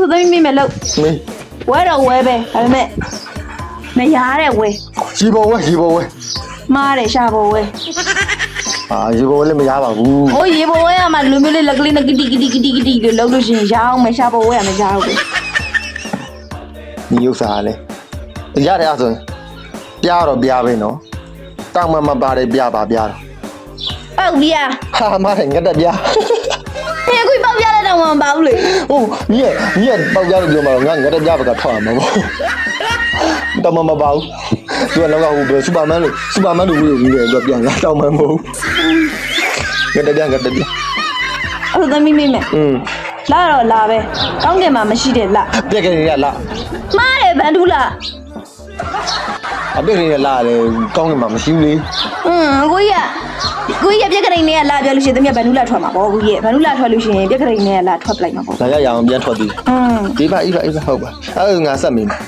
သမီးမိမယ်လို့ဝဲတော့ဝဲပဲဒါပေမဲ့မရတဲ့ဝဲ ရေပေါ်ဝဲ မားတယ်ရှာပေါ်ဝဲ ရေပေါ်ဝဲလည်းမရပါဘူး ဟိုရေပေါ်ဝဲကမှလူမျိုးလေးလက်ကလေးနဲ့ကတိလို့လှုပ်လို့ရှိရင်ရအောင်မရှာပေါ်ဝဲကမရဘူး ဒီဥစ္စာလည်းရတယ်အဲ့ဆိုပြတော့ပြပဲနော်တောင်မပါတယ်ပြတော့ ပေါက်ပြား ဟာမတယ်ငတ်တက်ပြ ဟဲ့ကိုပေါက်ပြားလည်းတော့မပေါဘူးလေ ဟုတ်ညီကပေါက်ကြလို့ပြောမှာငါငတ်တက်ပြဘက်ကထွက်မှာပေါ့တောင်မပါဘူးသူကလောကဟိုစူပါမန်လို့ဝေးနေတယ်သူပြန်လာတောင်မမဟုတ်ငတ်တက်ပြ အဲ့သမီးမိမယ်လာတော့လာပဲကောင်းကင်မှာမရှိတဲ့လာ ပြက်ကနေရလာ မားတယ်ဗန်ဒူလာ အပြက်နေရလာလေကောင်းကင်မှာမရှိဘူးလေ ကိုကြီးပြက်ကလေးနဲ့လာပြောလို့ရှိရင်သမီးဗန်ဒူလာထွက်မှာပေါ့ကိုကြီးဗန်ဒူလာထွက်လို့ရှိရင်ပြက်ကလေးနဲ့လာထွက်ပလိုက်မှာပေါ့ လာရအောင်ပြန်ထွက်သေးဒီပါဟုတ်ပါအဲ့ငါဆက်မိမယ်